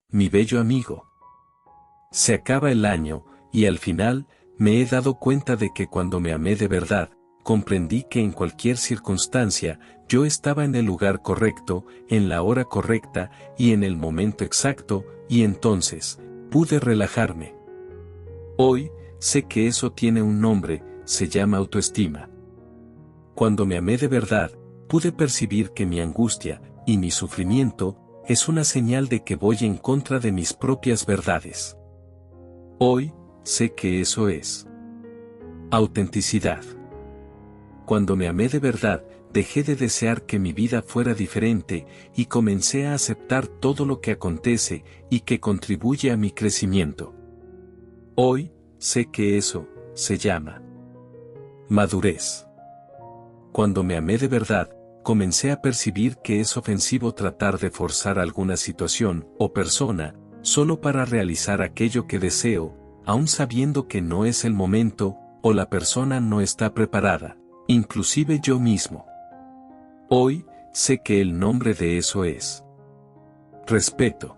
Mi bello amigo. Se acaba el año, y al final, me he dado cuenta de que cuando me amé de verdad, comprendí que en cualquier circunstancia, yo estaba en el lugar correcto, en la hora correcta, y en el momento exacto, y entonces, pude relajarme. Hoy, sé que eso tiene un nombre, se llama autoestima. Cuando me amé de verdad, pude percibir que mi angustia, y mi sufrimiento, es una señal de que voy en contra de mis propias verdades. Hoy, sé que eso es autenticidad. Cuando me amé de verdad, dejé de desear que mi vida fuera diferente, y comencé a aceptar todo lo que acontece, y que contribuye a mi crecimiento. Hoy, sé que eso se llama madurez. Cuando me amé de verdad, comencé a percibir que es ofensivo tratar de forzar alguna situación o persona, solo para realizar aquello que deseo, aun sabiendo que no es el momento, o la persona no está preparada, inclusive yo mismo. Hoy, sé que el nombre de eso es respeto.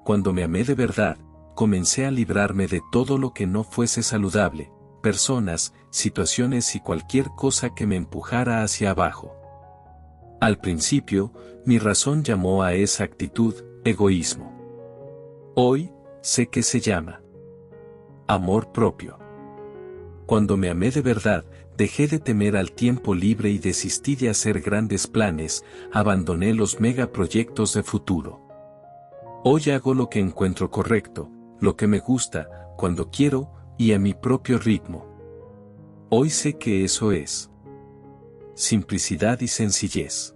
Cuando me amé de verdad, comencé a librarme de todo lo que no fuese saludable, personas, situaciones y cualquier cosa que me empujara hacia abajo. Al principio, mi razón llamó a esa actitud egoísmo. Hoy, sé que se llama amor propio. Cuando me amé de verdad, dejé de temer al tiempo libre y desistí de hacer grandes planes, abandoné los megaproyectos de futuro. Hoy hago lo que encuentro correcto, lo que me gusta, cuando quiero, y a mi propio ritmo. Hoy sé que eso es simplicidad y sencillez.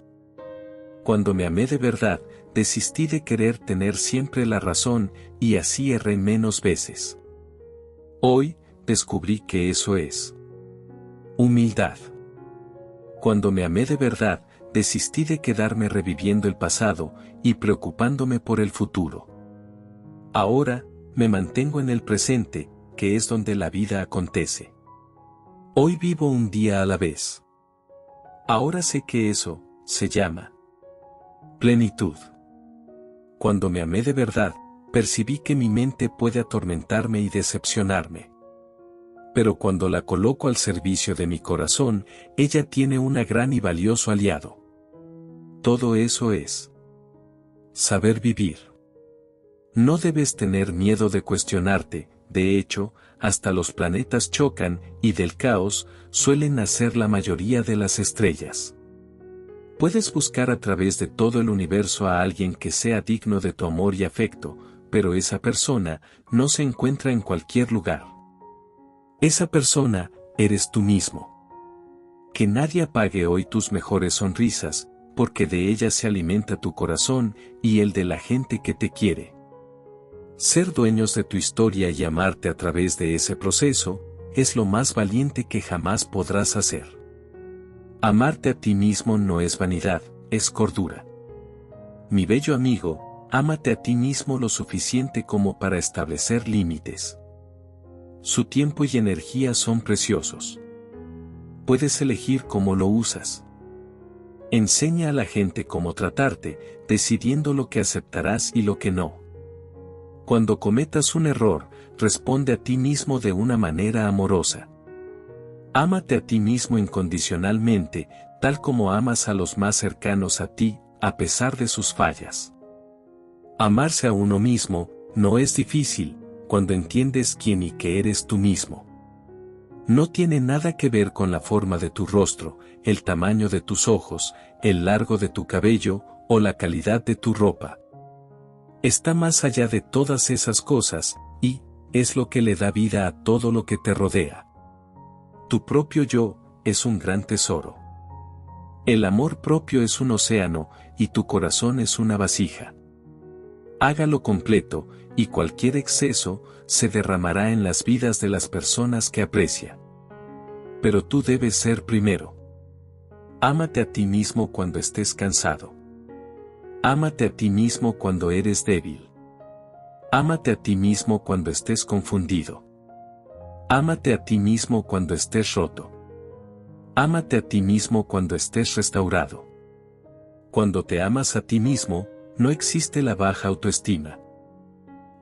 Cuando me amé de verdad, desistí de querer tener siempre la razón, y así erré menos veces. Hoy, descubrí que eso es humildad. Cuando me amé de verdad, desistí de quedarme reviviendo el pasado, y preocupándome por el futuro. Ahora, me mantengo en el presente, que es donde la vida acontece. Hoy vivo un día a la vez. Ahora sé que eso se llama plenitud. Cuando me amé de verdad, percibí que mi mente puede atormentarme y decepcionarme. Pero cuando la coloco al servicio de mi corazón, ella tiene un gran y valioso aliado. Todo eso es saber vivir. No debes tener miedo de cuestionarte, de hecho, hasta los planetas chocan, y del caos, suelen nacer la mayoría de las estrellas. Puedes buscar a través de todo el universo a alguien que sea digno de tu amor y afecto, pero esa persona no se encuentra en cualquier lugar. Esa persona, eres tú mismo. Que nadie apague hoy tus mejores sonrisas, porque de ellas se alimenta tu corazón, y el de la gente que te quiere. Ser dueños de tu historia y amarte a través de ese proceso, es lo más valiente que jamás podrás hacer. Amarte a ti mismo no es vanidad, es cordura. Mi bello amigo, ámate a ti mismo lo suficiente como para establecer límites. Su tiempo y energía son preciosos. Puedes elegir cómo lo usas. Enseña a la gente cómo tratarte, decidiendo lo que aceptarás y lo que no. Cuando cometas un error, responde a ti mismo de una manera amorosa. Ámate a ti mismo incondicionalmente, tal como amas a los más cercanos a ti, a pesar de sus fallas. Amarse a uno mismo no es difícil, cuando entiendes quién y qué eres tú mismo. No tiene nada que ver con la forma de tu rostro, el tamaño de tus ojos, el largo de tu cabello, o la calidad de tu ropa. Está más allá de todas esas cosas, y es lo que le da vida a todo lo que te rodea. Tu propio yo es un gran tesoro. El amor propio es un océano, y tu corazón es una vasija. Hágalo completo, y cualquier exceso se derramará en las vidas de las personas que aprecia. Pero tú debes ser primero. Ámate a ti mismo cuando estés cansado. Ámate a ti mismo cuando eres débil. Ámate a ti mismo cuando estés confundido. Ámate a ti mismo cuando estés roto. Ámate a ti mismo cuando estés restaurado. Cuando te amas a ti mismo, no existe la baja autoestima.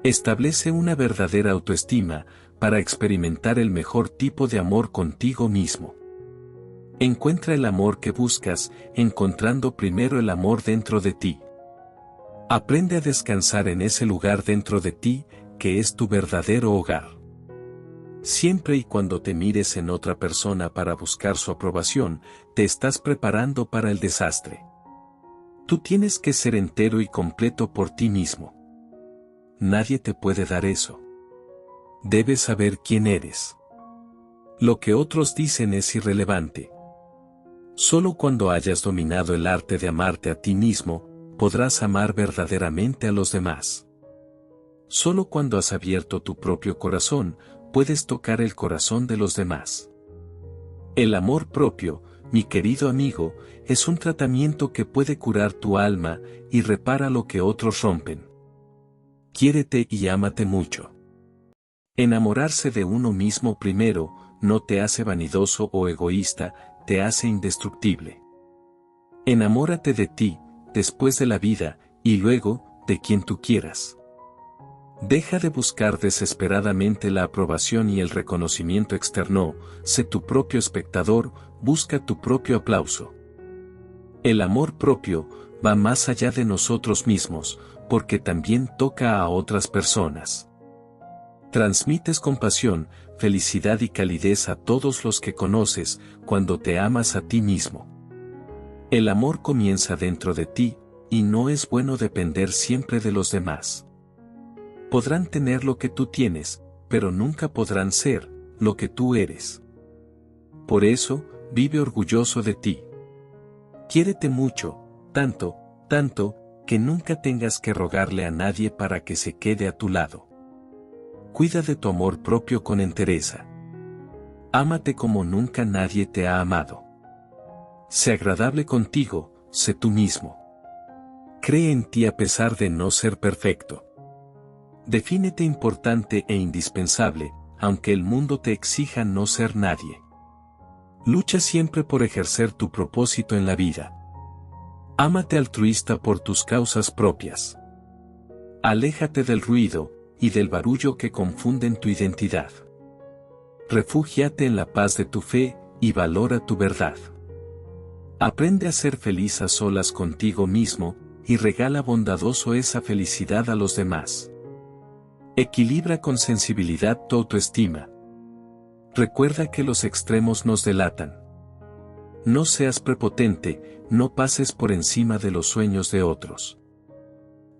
Establece una verdadera autoestima para experimentar el mejor tipo de amor contigo mismo. Encuentra el amor que buscas, encontrando primero el amor dentro de ti. Aprende a descansar en ese lugar dentro de ti, que es tu verdadero hogar. Siempre y cuando te mires en otra persona para buscar su aprobación, te estás preparando para el desastre. Tú tienes que ser entero y completo por ti mismo. Nadie te puede dar eso. Debes saber quién eres. Lo que otros dicen es irrelevante. Solo cuando hayas dominado el arte de amarte a ti mismo, podrás amar verdaderamente a los demás. Solo cuando has abierto tu propio corazón, puedes tocar el corazón de los demás. El amor propio, mi querido amigo, es un tratamiento que puede curar tu alma y repara lo que otros rompen. Quiérete y ámate mucho. Enamorarse de uno mismo primero, no te hace vanidoso o egoísta, te hace indestructible. Enamórate de ti, después de la vida, y luego, de quien tú quieras. Deja de buscar desesperadamente la aprobación y el reconocimiento externo, sé tu propio espectador, busca tu propio aplauso. El amor propio va más allá de nosotros mismos, porque también toca a otras personas. Transmites compasión, felicidad y calidez a todos los que conoces cuando te amas a ti mismo. El amor comienza dentro de ti, y no es bueno depender siempre de los demás. Podrán tener lo que tú tienes, pero nunca podrán ser lo que tú eres. Por eso, vive orgulloso de ti. Quiérete mucho, tanto, que nunca tengas que rogarle a nadie para que se quede a tu lado. Cuida de tu amor propio con entereza. Ámate como nunca nadie te ha amado. Sé agradable contigo, sé tú mismo. Cree en ti a pesar de no ser perfecto. Defínete importante e indispensable, aunque el mundo te exija no ser nadie. Lucha siempre por ejercer tu propósito en la vida. Ámate altruista por tus causas propias. Aléjate del ruido y del barullo que confunden tu identidad. Refúgiate en la paz de tu fe y valora tu verdad. Aprende a ser feliz a solas contigo mismo y regala bondadoso esa felicidad a los demás. Equilibra con sensibilidad tu autoestima. Recuerda que los extremos nos delatan. No seas prepotente, no pases por encima de los sueños de otros.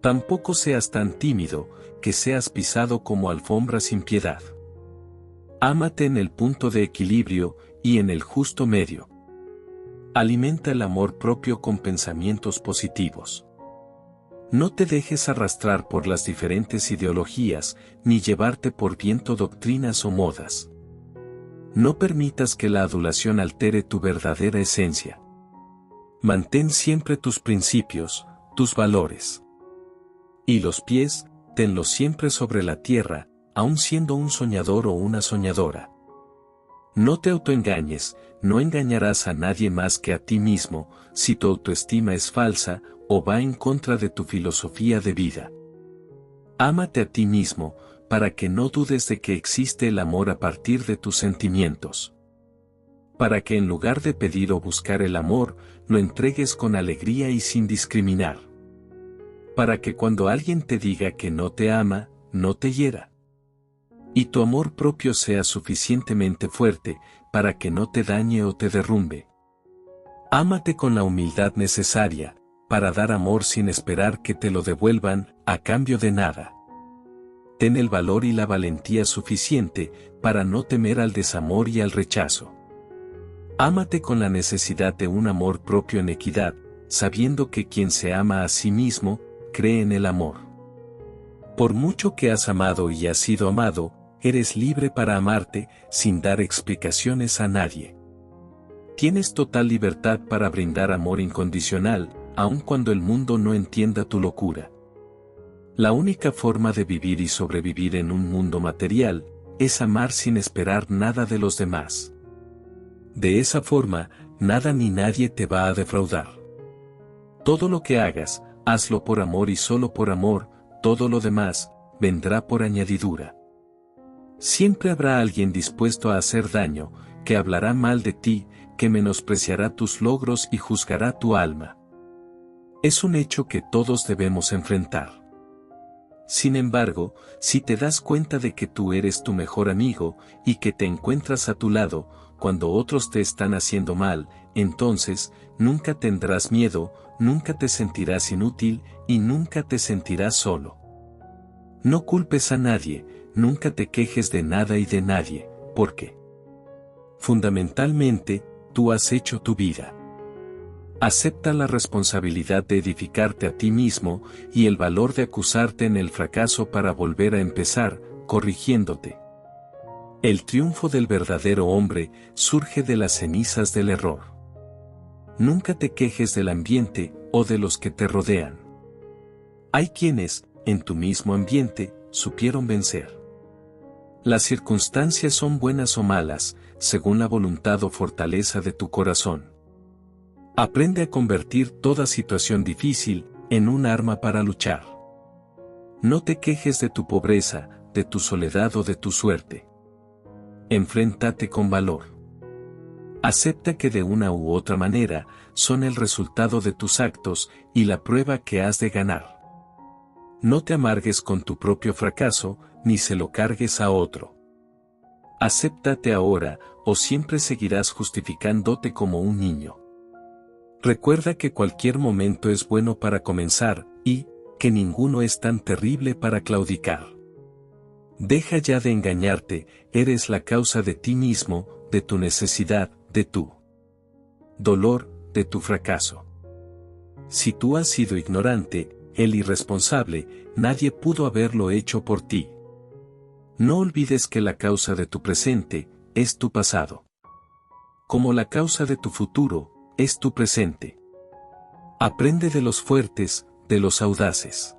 Tampoco seas tan tímido, que seas pisado como alfombra sin piedad. Ámate en el punto de equilibrio, y en el justo medio. Alimenta el amor propio con pensamientos positivos. No te dejes arrastrar por las diferentes ideologías, ni llevarte por viento doctrinas o modas. No permitas que la adulación altere tu verdadera esencia. Mantén siempre tus principios, tus valores. Y los pies, tenlos siempre sobre la tierra, aun siendo un soñador o una soñadora. No te autoengañes, no engañarás a nadie más que a ti mismo, si tu autoestima es falsa, o va en contra de tu filosofía de vida. Ámate a ti mismo, para que no dudes de que existe el amor a partir de tus sentimientos. Para que en lugar de pedir o buscar el amor, lo entregues con alegría y sin discriminar. Para que cuando alguien te diga que no te ama, no te hiera. Y tu amor propio sea suficientemente fuerte, para que no te dañe o te derrumbe. Ámate con la humildad necesaria, para dar amor sin esperar que te lo devuelvan, a cambio de nada. Ten el valor y la valentía suficiente, para no temer al desamor y al rechazo. Ámate con la necesidad de un amor propio en equidad, sabiendo que quien se ama a sí mismo, cree en el amor. Por mucho que has amado y has sido amado, eres libre para amarte, sin dar explicaciones a nadie. Tienes total libertad para brindar amor incondicional, aun cuando el mundo no entienda tu locura. La única forma de vivir y sobrevivir en un mundo material, es amar sin esperar nada de los demás. De esa forma, nada ni nadie te va a defraudar. Todo lo que hagas, hazlo por amor y solo por amor, todo lo demás, vendrá por añadidura. Siempre habrá alguien dispuesto a hacer daño, que hablará mal de ti, que menospreciará tus logros y juzgará tu alma. Es un hecho que todos debemos enfrentar. Sin embargo, si te das cuenta de que tú eres tu mejor amigo, y que te encuentras a tu lado, cuando otros te están haciendo mal, entonces, nunca tendrás miedo, nunca te sentirás inútil, y nunca te sentirás solo. No culpes a nadie, nunca te quejes de nada y de nadie, porque fundamentalmente, tú has hecho tu vida. Acepta la responsabilidad de edificarte a ti mismo y el valor de acusarte en el fracaso para volver a empezar, corrigiéndote. El triunfo del verdadero hombre surge de las cenizas del error. Nunca te quejes del ambiente o de los que te rodean. Hay quienes, en tu mismo ambiente, supieron vencer. Las circunstancias son buenas o malas, según la voluntad o fortaleza de tu corazón. Aprende a convertir toda situación difícil en un arma para luchar. No te quejes de tu pobreza, de tu soledad o de tu suerte. Enfréntate con valor. Acepta que de una u otra manera son el resultado de tus actos y la prueba que has de ganar. No te amargues con tu propio fracaso, ni se lo cargues a otro. Acéptate ahora, o siempre seguirás justificándote como un niño. Recuerda que cualquier momento es bueno para comenzar, y que ninguno es tan terrible para claudicar. Deja ya de engañarte, eres la causa de ti mismo, de tu necesidad, de tu dolor, de tu fracaso. Si tú has sido ignorante, el irresponsable, nadie pudo haberlo hecho por ti. No olvides que la causa de tu presente es tu pasado. Como la causa de tu futuro es tu presente. Aprende de los fuertes, de los audaces.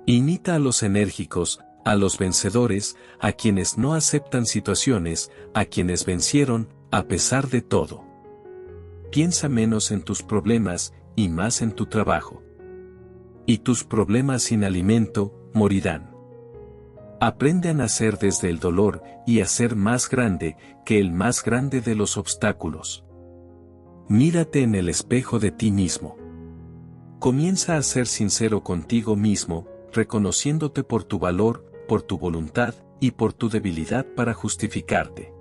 Imita a los enérgicos, a los vencedores, a quienes no aceptan situaciones, a quienes vencieron, a pesar de todo. Piensa menos en tus problemas y más en tu trabajo. Y tus problemas sin alimento morirán. Aprende a nacer desde el dolor y a ser más grande que el más grande de los obstáculos. Mírate en el espejo de ti mismo. Comienza a ser sincero contigo mismo, reconociéndote por tu valor, por tu voluntad y por tu debilidad para justificarte.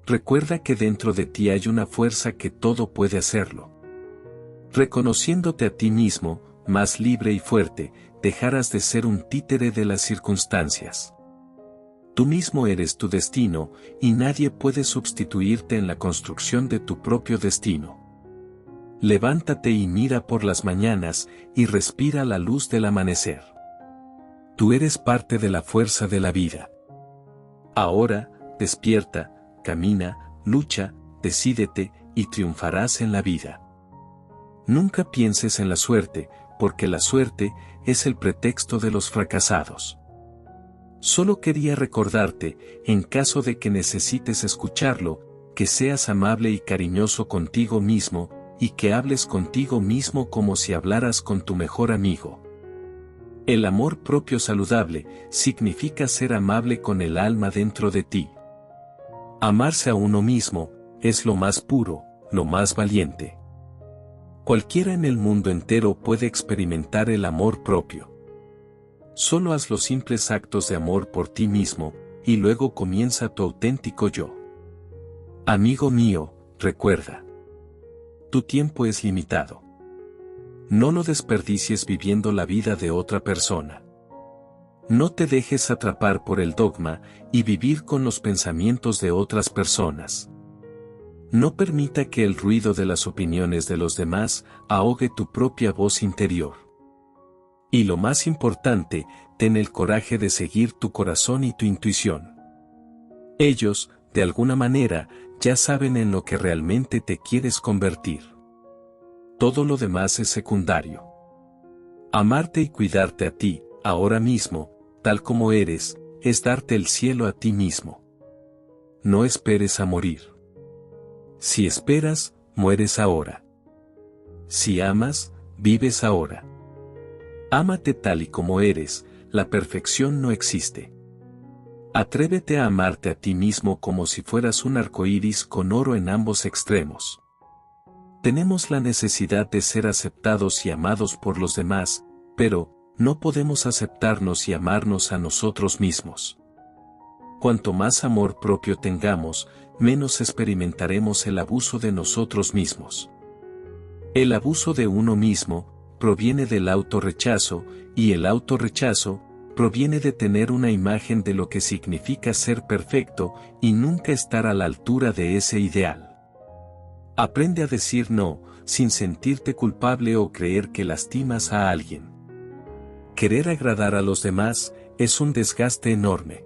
Recuerda que dentro de ti hay una fuerza que todo puede hacerlo. Reconociéndote a ti mismo, más libre y fuerte, dejarás de ser un títere de las circunstancias. Tú mismo eres tu destino, y nadie puede sustituirte en la construcción de tu propio destino. Levántate y mira por las mañanas, y respira la luz del amanecer. Tú eres parte de la fuerza de la vida. Ahora, despierta, camina, lucha, decídete, y triunfarás en la vida. Nunca pienses en la suerte, porque la suerte es el pretexto de los fracasados. Solo quería recordarte, en caso de que necesites escucharlo, que seas amable y cariñoso contigo mismo, y que hables contigo mismo como si hablaras con tu mejor amigo. El amor propio saludable significa ser amable con el alma dentro de ti. Amarse a uno mismo es lo más puro, lo más valiente. Cualquiera en el mundo entero puede experimentar el amor propio. Solo haz los simples actos de amor por ti mismo, y luego comienza tu auténtico yo. Amigo mío, recuerda. Tu tiempo es limitado. No lo desperdicies viviendo la vida de otra persona. No te dejes atrapar por el dogma y vivir con los pensamientos de otras personas. No permita que el ruido de las opiniones de los demás ahogue tu propia voz interior. Y lo más importante, ten el coraje de seguir tu corazón y tu intuición. Ellos, de alguna manera, ya saben en lo que realmente te quieres convertir. Todo lo demás es secundario. Amarte y cuidarte a ti, ahora mismo, tal como eres, es darte el cielo a ti mismo. No esperes a morir. Si esperas, mueres ahora. Si amas, vives ahora. Ámate tal y como eres, la perfección no existe. Atrévete a amarte a ti mismo como si fueras un arcoíris con oro en ambos extremos. Tenemos la necesidad de ser aceptados y amados por los demás, pero no podemos aceptarnos y amarnos a nosotros mismos. Cuanto más amor propio tengamos, menos experimentaremos el abuso de nosotros mismos. El abuso de uno mismo proviene del autorrechazo, y el autorrechazo proviene de tener una imagen de lo que significa ser perfecto y nunca estar a la altura de ese ideal. Aprende a decir no, sin sentirte culpable o creer que lastimas a alguien. Querer agradar a los demás es un desgaste enorme.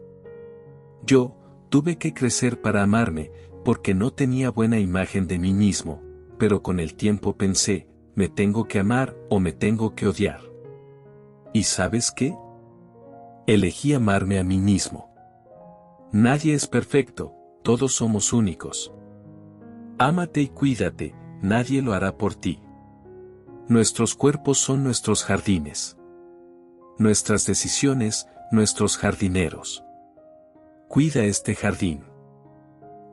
Yo tuve que crecer para amarme, porque no tenía buena imagen de mí mismo, pero con el tiempo pensé, me tengo que amar o me tengo que odiar. ¿Y sabes qué? Elegí amarme a mí mismo. Nadie es perfecto, todos somos únicos. Ámate y cuídate, nadie lo hará por ti. Nuestros cuerpos son nuestros jardines. Nuestras decisiones, nuestros jardineros. Cuida este jardín.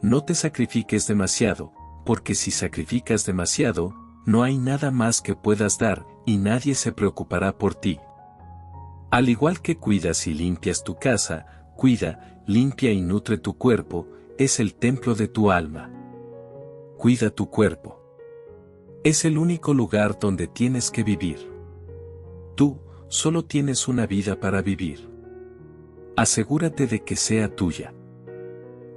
No te sacrifiques demasiado, porque si sacrificas demasiado, no hay nada más que puedas dar, y nadie se preocupará por ti. Al igual que cuidas y limpias tu casa, cuida, limpia y nutre tu cuerpo, es el templo de tu alma. Cuida tu cuerpo. Es el único lugar donde tienes que vivir. Tú, solo tienes una vida para vivir. Asegúrate de que sea tuya.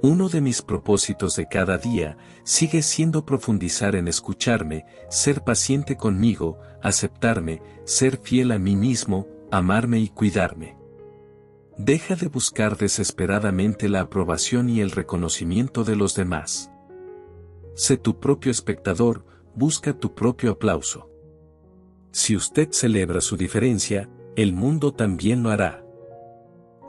Uno de mis propósitos de cada día sigue siendo profundizar en escucharme, ser paciente conmigo, aceptarme, ser fiel a mí mismo, amarme y cuidarme. Deja de buscar desesperadamente la aprobación y el reconocimiento de los demás. Sé tu propio espectador, busca tu propio aplauso. Si usted celebra su diferencia, el mundo también lo hará.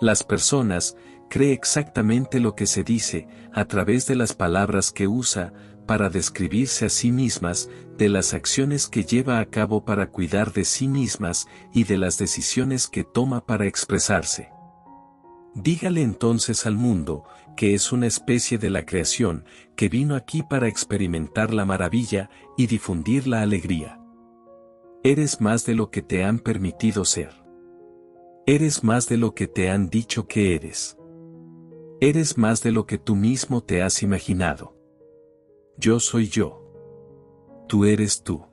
Las personas creen exactamente lo que se dice, a través de las palabras que usa, para describirse a sí mismas, de las acciones que lleva a cabo para cuidar de sí mismas, y de las decisiones que toma para expresarse. Dígale entonces al mundo, que es una especie de la creación, que vino aquí para experimentar la maravilla, y difundir la alegría. Eres más de lo que te han permitido ser. Eres más de lo que te han dicho que eres. Eres más de lo que tú mismo te has imaginado. Yo soy yo. Tú eres tú.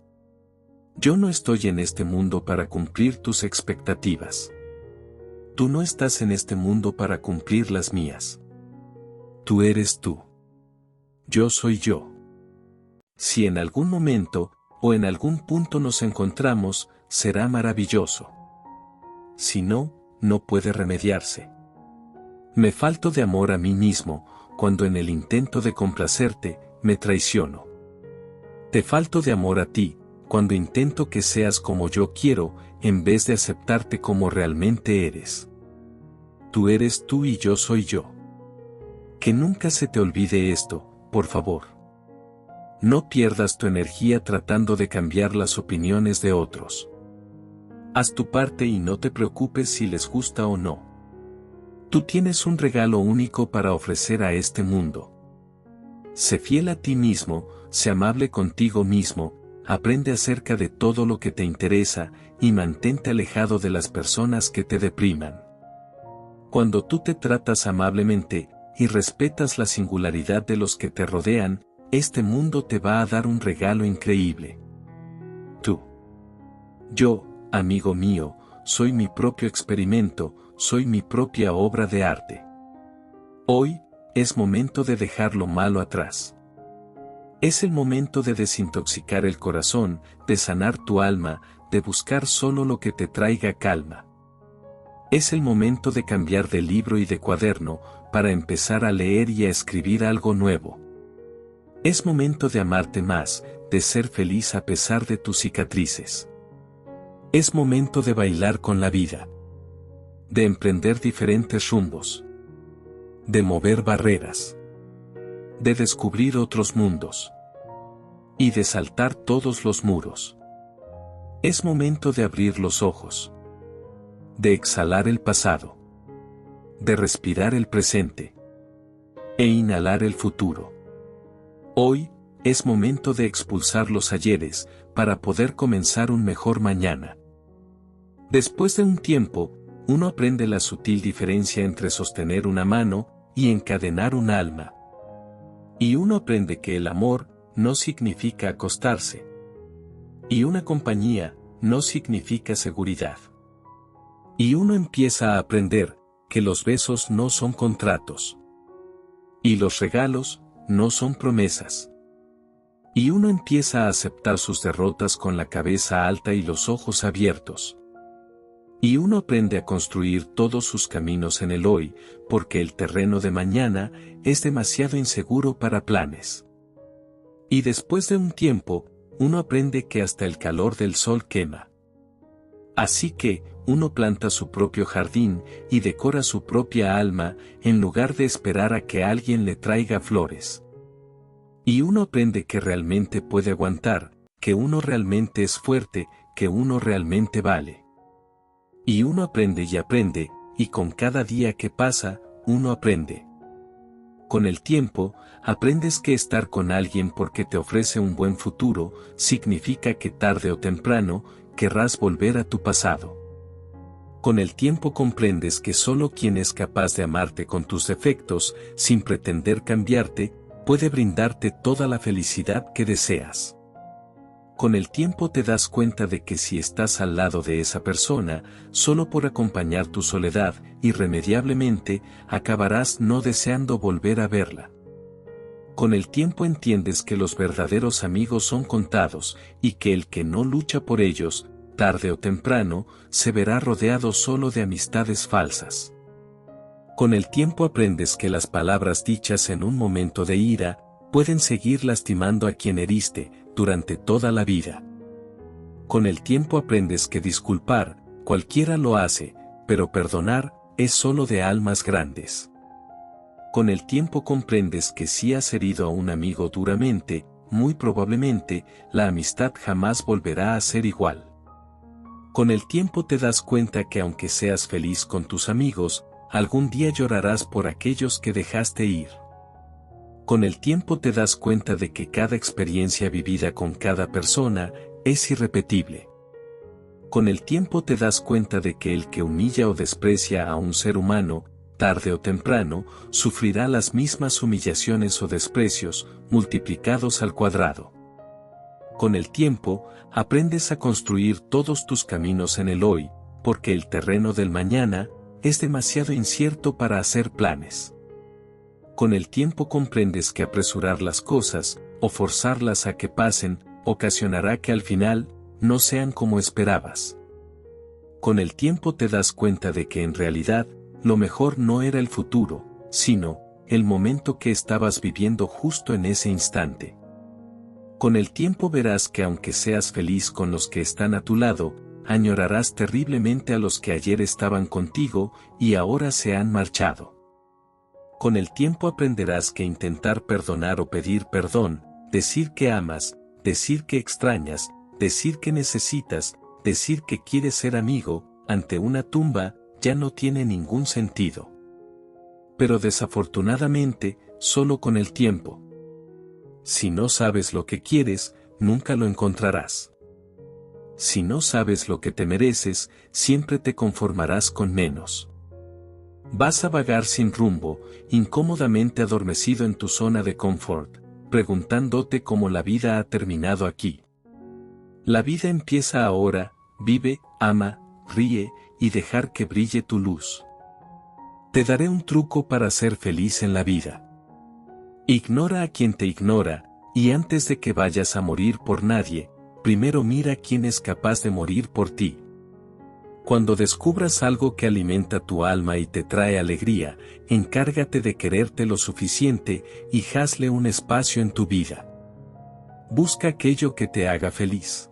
Yo no estoy en este mundo para cumplir tus expectativas. Tú no estás en este mundo para cumplir las mías. Tú eres tú. Yo soy yo. Si en algún momento, o en algún punto nos encontramos, será maravilloso. Si no, no puede remediarse. Me falto de amor a mí mismo, cuando en el intento de complacerte, me traiciono. Te falto de amor a ti, cuando intento que seas como yo quiero, en vez de aceptarte como realmente eres. Tú eres tú y yo soy yo. Que nunca se te olvide esto, por favor. No pierdas tu energía tratando de cambiar las opiniones de otros. Haz tu parte y no te preocupes si les gusta o no. Tú tienes un regalo único para ofrecer a este mundo. Sé fiel a ti mismo, sé amable contigo mismo, aprende acerca de todo lo que te interesa, y mantente alejado de las personas que te depriman. Cuando tú te tratas amablemente, y respetas la singularidad de los que te rodean, este mundo te va a dar un regalo increíble. Tú. Yo, amigo mío, soy mi propio experimento, soy mi propia obra de arte. Hoy, es momento de dejar lo malo atrás. Es el momento de desintoxicar el corazón, de sanar tu alma, de buscar solo lo que te traiga calma. Es el momento de cambiar de libro y de cuaderno, para empezar a leer y a escribir algo nuevo. Es momento de amarte más, de ser feliz a pesar de tus cicatrices. Es momento de bailar con la vida. De emprender diferentes rumbos. De mover barreras. De descubrir otros mundos. Y de saltar todos los muros. Es momento de abrir los ojos. de exhalar el pasado, de respirar el presente e inhalar el futuro. Hoy es momento de expulsar los ayeres para poder comenzar un mejor mañana. Después de un tiempo, uno aprende la sutil diferencia entre sostener una mano y encadenar un alma. Y uno aprende que el amor no significa acostarse. Y una compañía no significa seguridad. Y uno empieza a aprender que los besos no son contratos. Y los regalos no son promesas. Y uno empieza a aceptar sus derrotas con la cabeza alta y los ojos abiertos. Y uno aprende a construir todos sus caminos en el hoy, porque el terreno de mañana es demasiado inseguro para planes. Y después de un tiempo, uno aprende que hasta el calor del sol quema. Así que, uno planta su propio jardín y decora su propia alma en lugar de esperar a que alguien le traiga flores. Y uno aprende que realmente puede aguantar, que uno realmente es fuerte, que uno realmente vale. Y uno aprende y aprende, y con cada día que pasa, uno aprende. Con el tiempo, aprendes que estar con alguien porque te ofrece un buen futuro, significa que tarde o temprano, querrás volver a tu pasado. Con el tiempo comprendes que solo quien es capaz de amarte con tus defectos, sin pretender cambiarte, puede brindarte toda la felicidad que deseas. Con el tiempo te das cuenta de que si estás al lado de esa persona, solo por acompañar tu soledad, irremediablemente, acabarás no deseando volver a verla. Con el tiempo entiendes que los verdaderos amigos son contados, y que el que no lucha por ellos, tarde o temprano, se verá rodeado solo de amistades falsas. Con el tiempo aprendes que las palabras dichas en un momento de ira, pueden seguir lastimando a quien heriste, durante toda la vida. Con el tiempo aprendes que disculpar, cualquiera lo hace, pero perdonar, es solo de almas grandes. Con el tiempo comprendes que si has herido a un amigo duramente, muy probablemente, la amistad jamás volverá a ser igual. Con el tiempo te das cuenta que aunque seas feliz con tus amigos, algún día llorarás por aquellos que dejaste ir. Con el tiempo te das cuenta de que cada experiencia vivida con cada persona es irrepetible. Con el tiempo te das cuenta de que el que humilla o desprecia a un ser humano, tarde o temprano, sufrirá las mismas humillaciones o desprecios, multiplicados al cuadrado. Con el tiempo, aprendes a construir todos tus caminos en el hoy, porque el terreno del mañana es demasiado incierto para hacer planes. Con el tiempo comprendes que apresurar las cosas, o forzarlas a que pasen, ocasionará que al final, no sean como esperabas. Con el tiempo te das cuenta de que en realidad, lo mejor no era el futuro, sino, el momento que estabas viviendo justo en ese instante. Con el tiempo verás que aunque seas feliz con los que están a tu lado, añorarás terriblemente a los que ayer estaban contigo, y ahora se han marchado. Con el tiempo aprenderás que intentar perdonar o pedir perdón, decir que amas, decir que extrañas, decir que necesitas, decir que quieres ser amigo, ante una tumba, ya no tiene ningún sentido. Pero desafortunadamente, solo con el tiempo. Si no sabes lo que quieres, nunca lo encontrarás. Si no sabes lo que te mereces, siempre te conformarás con menos. Vas a vagar sin rumbo, incómodamente adormecido en tu zona de confort, preguntándote cómo la vida ha terminado aquí. La vida empieza ahora, vive, ama, ríe, y dejar que brille tu luz. Te daré un truco para ser feliz en la vida. Ignora a quien te ignora, y antes de que vayas a morir por nadie, primero mira quién es capaz de morir por ti. Cuando descubras algo que alimenta tu alma y te trae alegría, encárgate de quererte lo suficiente y hazle un espacio en tu vida. Busca aquello que te haga feliz.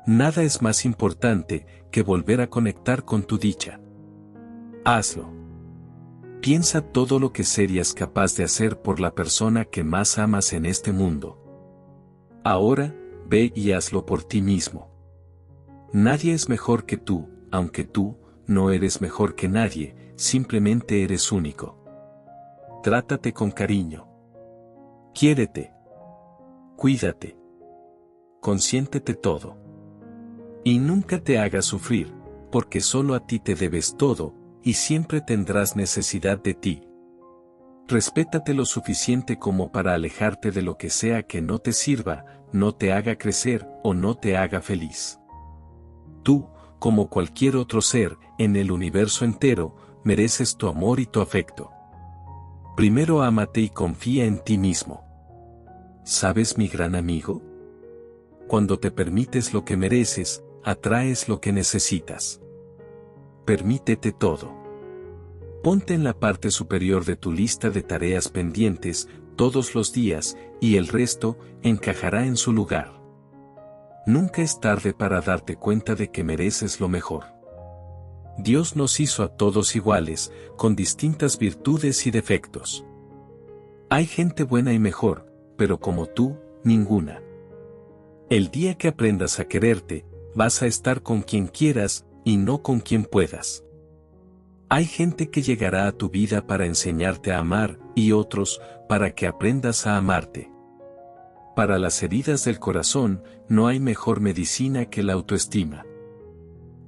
Nada es más importante que volver a conectar con tu dicha. Hazlo. Piensa todo lo que serías capaz de hacer por la persona que más amas en este mundo. Ahora, ve y hazlo por ti mismo. Nadie es mejor que tú, aunque tú no eres mejor que nadie, simplemente eres único. Trátate con cariño. Quiérete. Cuídate. Consiéntete todo. Y nunca te hagas sufrir, porque solo a ti te debes todo, y siempre tendrás necesidad de ti. Respétate lo suficiente como para alejarte de lo que sea que no te sirva, no te haga crecer o no te haga feliz. Tú, como cualquier otro ser, en el universo entero, mereces tu amor y tu afecto. Primero ámate y confía en ti mismo. ¿Sabes, mi gran amigo? Cuando te permites lo que mereces, atraes lo que necesitas. Permítete todo. Ponte en la parte superior de tu lista de tareas pendientes, todos los días, y el resto, encajará en su lugar. Nunca es tarde para darte cuenta de que mereces lo mejor. Dios nos hizo a todos iguales, con distintas virtudes y defectos. Hay gente buena y mejor, pero como tú, ninguna. El día que aprendas a quererte, vas a estar con quien quieras, y no con quien puedas. Hay gente que llegará a tu vida para enseñarte a amar, y otros, para que aprendas a amarte. Para las heridas del corazón, no hay mejor medicina que la autoestima.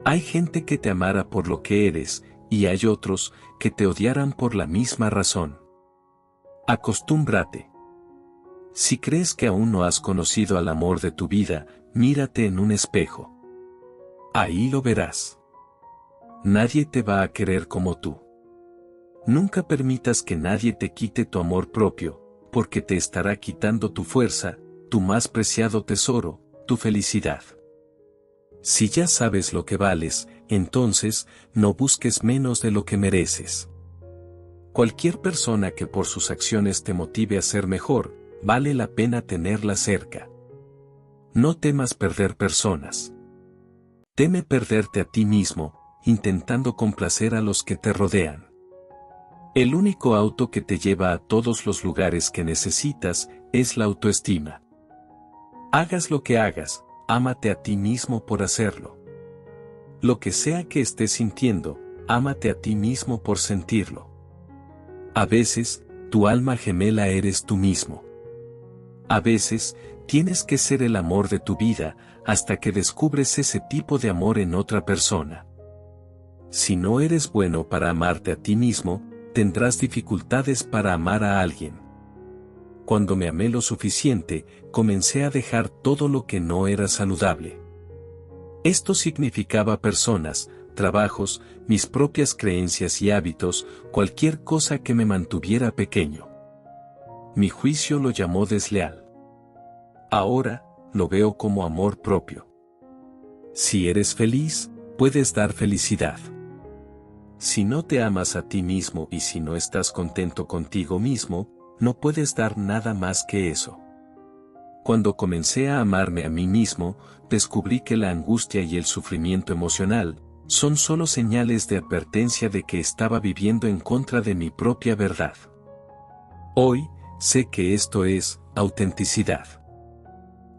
Hay gente que te amará por lo que eres, y hay otros, que te odiarán por la misma razón. Acostúmbrate. Si crees que aún no has conocido al amor de tu vida, mírate en un espejo. Ahí lo verás. Nadie te va a querer como tú. Nunca permitas que nadie te quite tu amor propio, porque te estará quitando tu fuerza, tu más preciado tesoro, tu felicidad. Si ya sabes lo que vales, entonces, no busques menos de lo que mereces. Cualquier persona que por sus acciones te motive a ser mejor, vale la pena tenerla cerca. No temas perder personas. Teme perderte a ti mismo, intentando complacer a los que te rodean. El único auto que te lleva a todos los lugares que necesitas, es la autoestima. Hagas lo que hagas, ámate a ti mismo por hacerlo. Lo que sea que estés sintiendo, ámate a ti mismo por sentirlo. A veces, tu alma gemela eres tú mismo. A veces, tienes que ser el amor de tu vida, hasta que descubres ese tipo de amor en otra persona. Si no eres bueno para amarte a ti mismo, tendrás dificultades para amar a alguien. Cuando me amé lo suficiente, comencé a dejar todo lo que no era saludable. Esto significaba personas, trabajos, mis propias creencias y hábitos, cualquier cosa que me mantuviera pequeño. Mi juicio lo llamó desleal. Ahora, lo veo como amor propio. Si eres feliz, puedes dar felicidad. Si no te amas a ti mismo y si no estás contento contigo mismo, no puedes dar nada más que eso. Cuando comencé a amarme a mí mismo, descubrí que la angustia y el sufrimiento emocional son solo señales de advertencia de que estaba viviendo en contra de mi propia verdad. Hoy, sé que esto es autenticidad.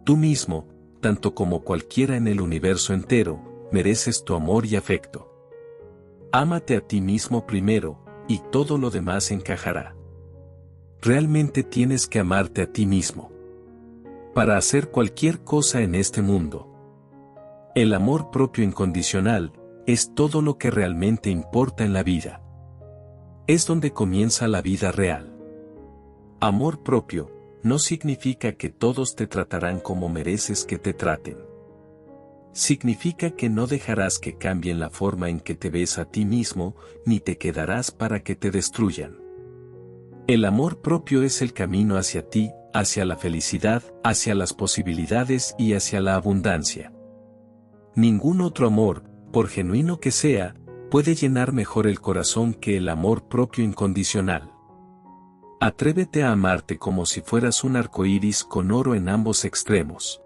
Tú mismo, tanto como cualquiera en el universo entero, mereces tu amor y afecto. Ámate a ti mismo primero, y todo lo demás encajará. Realmente tienes que amarte a ti mismo para hacer cualquier cosa en este mundo. El amor propio incondicional es todo lo que realmente importa en la vida. Es donde comienza la vida real. Amor propio no significa que todos te tratarán como mereces que te traten. Significa que no dejarás que cambien la forma en que te ves a ti mismo, ni te quedarás para que te destruyan. El amor propio es el camino hacia ti, hacia la felicidad, hacia las posibilidades y hacia la abundancia. Ningún otro amor, por genuino que sea, puede llenar mejor el corazón que el amor propio incondicional. Atrévete a amarte como si fueras un arco iris con oro en ambos extremos.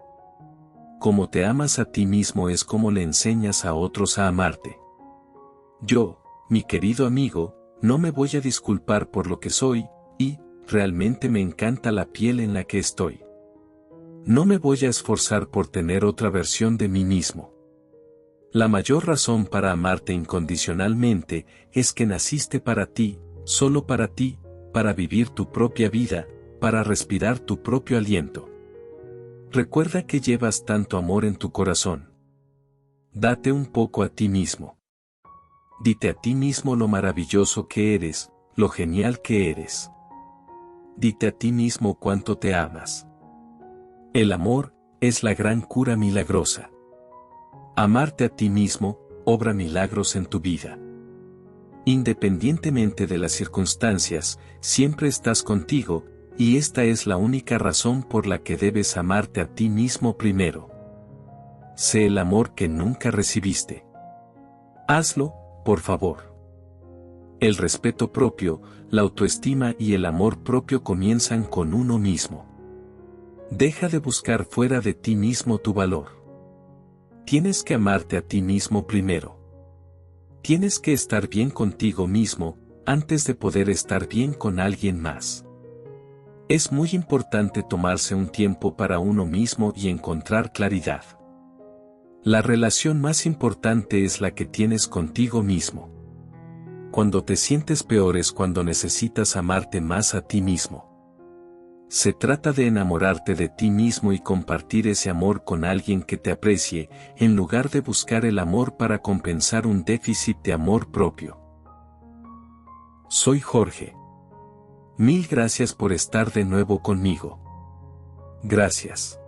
Como te amas a ti mismo es como le enseñas a otros a amarte. Yo, mi querido amigo, no me voy a disculpar por lo que soy, y, realmente me encanta la piel en la que estoy. No me voy a esforzar por tener otra versión de mí mismo. La mayor razón para amarte incondicionalmente es que naciste para ti, solo para ti, para vivir tu propia vida, para respirar tu propio aliento. Recuerda que llevas tanto amor en tu corazón. Date un poco a ti mismo. Dite a ti mismo lo maravilloso que eres, lo genial que eres. Dite a ti mismo cuánto te amas. El amor es la gran cura milagrosa. Amarte a ti mismo obra milagros en tu vida. Independientemente de las circunstancias, siempre estás contigo, y esta es la única razón por la que debes amarte a ti mismo primero. Sé el amor que nunca recibiste. Hazlo, por favor. El respeto propio, la autoestima y el amor propio comienzan con uno mismo. Deja de buscar fuera de ti mismo tu valor. Tienes que amarte a ti mismo primero. Tienes que estar bien contigo mismo, antes de poder estar bien con alguien más. Es muy importante tomarse un tiempo para uno mismo y encontrar claridad. La relación más importante es la que tienes contigo mismo. Cuando te sientes peor es cuando necesitas amarte más a ti mismo. Se trata de enamorarte de ti mismo y compartir ese amor con alguien que te aprecie, en lugar de buscar el amor para compensar un déficit de amor propio. Soy Jorge. Mil gracias por estar de nuevo conmigo. Gracias.